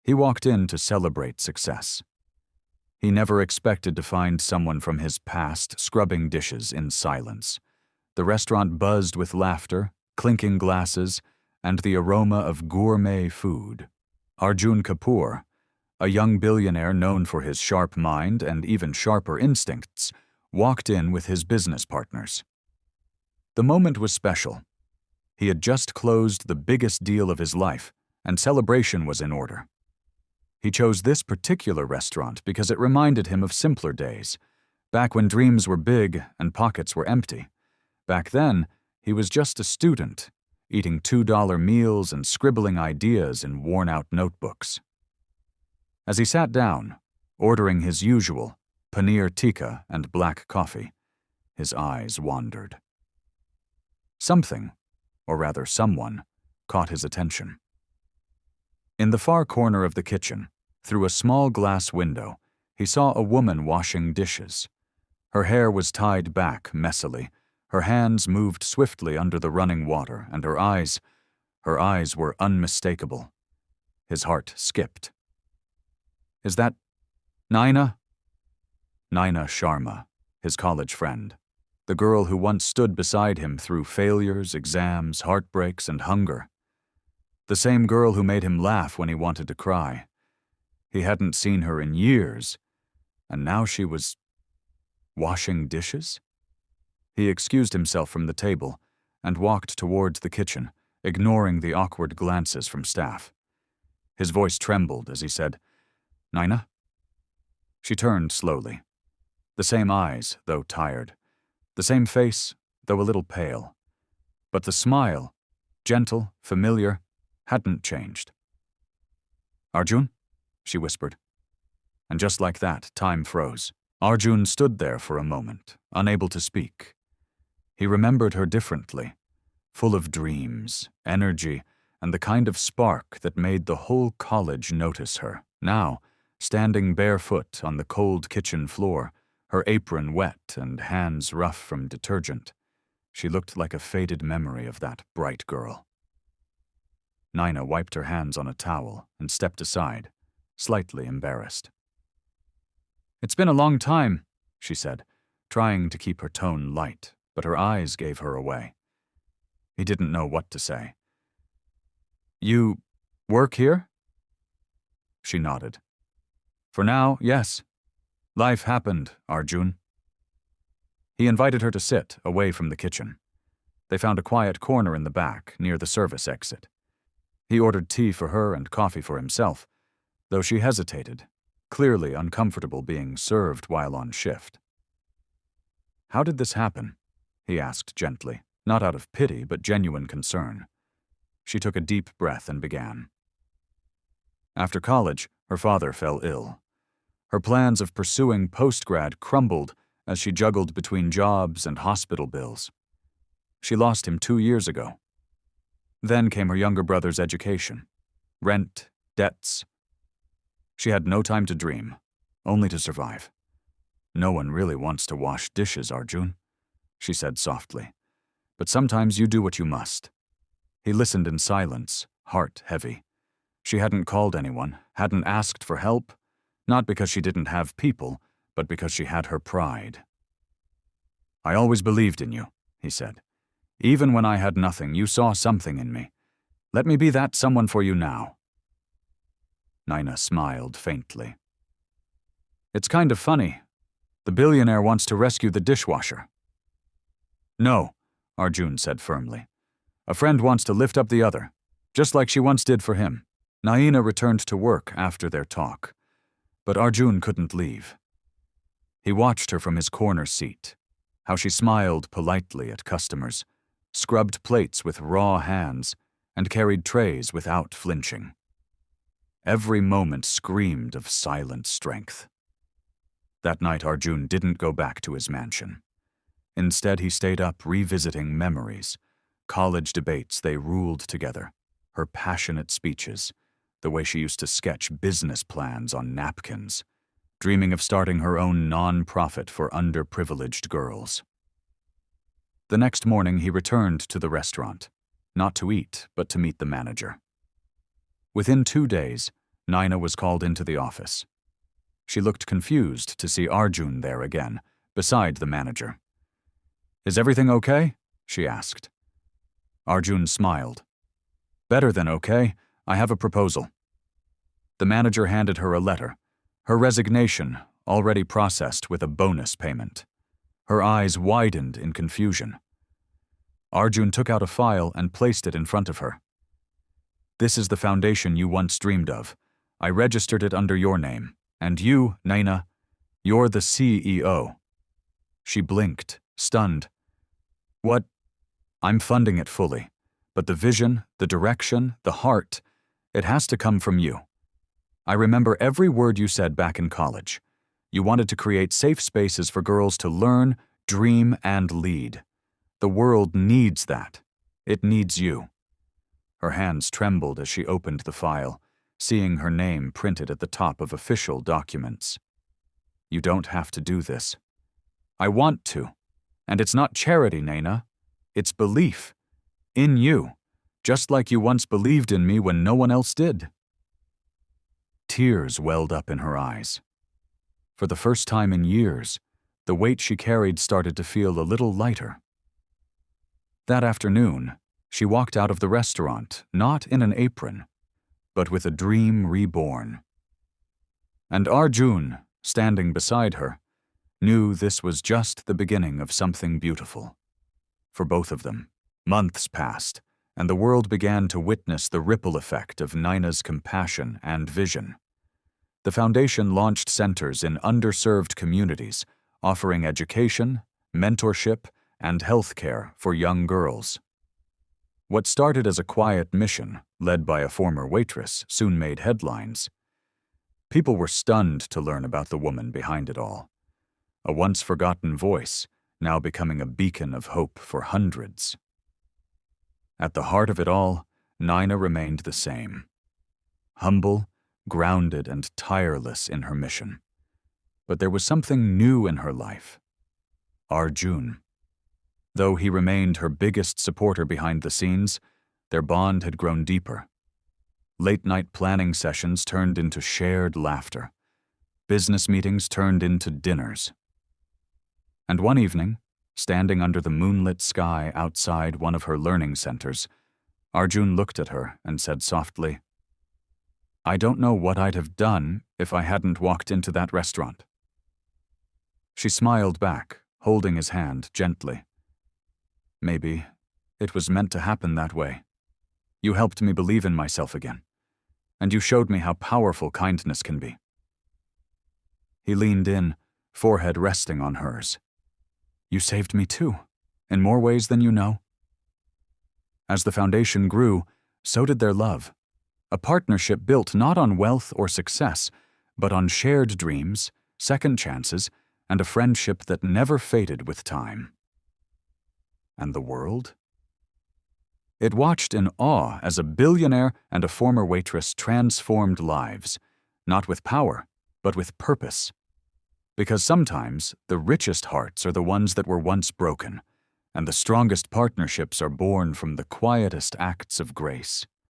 He walked in to celebrate success. He never expected to find someone from his past scrubbing dishes in silence. The restaurant buzzed with laughter, clinking glasses, and the aroma of gourmet food. Arjun Kapoor, a young billionaire known for his sharp mind and even sharper instincts, walked in with his business partners. The moment was special. He had just closed the biggest deal of his life, and celebration was in order. He chose this particular restaurant because it reminded him of simpler days, back when dreams were big and pockets were empty. Back then, he was just a student, eating $2 meals and scribbling ideas in worn-out notebooks. As he sat down, ordering his usual paneer tikka and black coffee, his eyes wandered. Something, or rather someone, caught his attention. In the far corner of the kitchen, through a small glass window, he saw a woman washing dishes. Her hair was tied back messily, her hands moved swiftly under the running water, and her eyes were unmistakable. His heart skipped. "Is that Naina?" Naina Sharma, his college friend, the girl who once stood beside him through failures, exams, heartbreaks, and hunger. The same girl who made him laugh when he wanted to cry. He hadn't seen her in years, and now she was washing dishes? He excused himself from the table and walked towards the kitchen, ignoring the awkward glances from staff. His voice trembled as he said, "Naina?" She turned slowly. The same eyes, though tired. The same face, though a little pale. But the smile, gentle, familiar, hadn't changed. "Arjun?" she whispered. And just like that, time froze. Arjun stood there for a moment, unable to speak. He remembered her differently, full of dreams, energy, and the kind of spark that made the whole college notice her. Now, standing barefoot on the cold kitchen floor, her apron wet and hands rough from detergent, she looked like a faded memory of that bright girl. Naina wiped her hands on a towel and stepped aside, slightly embarrassed. "It's been a long time," she said, trying to keep her tone light, but her eyes gave her away. He didn't know what to say. "You work here?" She nodded. "For now, yes. Life happened, Arjun." He invited her to sit away from the kitchen. They found a quiet corner in the back, near the service exit. He ordered tea for her and coffee for himself, though she hesitated, clearly uncomfortable being served while on shift. "How did this happen?" he asked gently, not out of pity but genuine concern. She took a deep breath and began. After college, her father fell ill. Her plans of pursuing postgrad crumbled as she juggled between jobs and hospital bills. She lost him 2 years ago. Then came her younger brother's education, rent, debts. She had no time to dream, only to survive. "No one really wants to wash dishes, Arjun," she said softly. "But sometimes you do what you must." He listened in silence, heart heavy. She hadn't called anyone, hadn't asked for help, not because she didn't have people, but because she had her pride. "I always believed in you," he said. "Even when I had nothing, you saw something in me. Let me be that someone for you now." Naina smiled faintly. "It's kind of funny. The billionaire wants to rescue the dishwasher." "No," Arjun said firmly. "A friend wants to lift up the other, just like she once did for him." Naina returned to work after their talk, but Arjun couldn't leave. He watched her from his corner seat, how she smiled politely at customers, scrubbed plates with raw hands, and carried trays without flinching. Every moment screamed of silent strength. That night Arjun didn't go back to his mansion. Instead, he stayed up revisiting memories, college debates they ruled together, her passionate speeches, the way she used to sketch business plans on napkins, dreaming of starting her own non-profit for underprivileged girls. The next morning he returned to the restaurant, not to eat, but to meet the manager. Within 2 days, Naina was called into the office. She looked confused to see Arjun there again, beside the manager. "Is everything okay?" she asked. Arjun smiled. "Better than okay. I have a proposal." The manager handed her a letter, her resignation already processed with a bonus payment. Her eyes widened in confusion. Arjun took out a file and placed it in front of her. "This is the foundation you once dreamed of. I registered it under your name. And you, Naina, you're the CEO." She blinked, stunned. "What?" "I'm funding it fully. But the vision, the direction, the heart, it has to come from you. I remember every word you said back in college. You wanted to create safe spaces for girls to learn, dream, and lead. The world needs that. It needs you." Her hands trembled as she opened the file, seeing her name printed at the top of official documents. "You don't have to do this." "I want to. And it's not charity, Naina. It's belief. In you. Just like you once believed in me when no one else did." Tears welled up in her eyes. For the first time in years, the weight she carried started to feel a little lighter. That afternoon, she walked out of the restaurant, not in an apron, but with a dream reborn. And Arjun, standing beside her, knew this was just the beginning of something beautiful. For both of them, months passed, and the world began to witness the ripple effect of Naina's compassion and vision. The foundation launched centers in underserved communities, offering education, mentorship, and health care for young girls. What started as a quiet mission, led by a former waitress, soon made headlines. People were stunned to learn about the woman behind it all. A once-forgotten voice, now becoming a beacon of hope for hundreds. At the heart of it all, Naina remained the same. Humble, grounded, and tireless in her mission. But there was something new in her life. Arjun. Though he remained her biggest supporter behind the scenes, their bond had grown deeper. Late-night planning sessions turned into shared laughter. Business meetings turned into dinners. And one evening, standing under the moonlit sky outside one of her learning centers, Arjun looked at her and said softly, "I don't know what I'd have done if I hadn't walked into that restaurant." She smiled back, holding his hand gently. "Maybe it was meant to happen that way. You helped me believe in myself again, and you showed me how powerful kindness can be." He leaned in, forehead resting on hers. "You saved me too, in more ways than you know." As the foundation grew, so did their love. A partnership built not on wealth or success, but on shared dreams, second chances, and a friendship that never faded with time. And the world? It watched in awe as a billionaire and a former waitress transformed lives, not with power, but with purpose. Because sometimes the richest hearts are the ones that were once broken, and the strongest partnerships are born from the quietest acts of grace.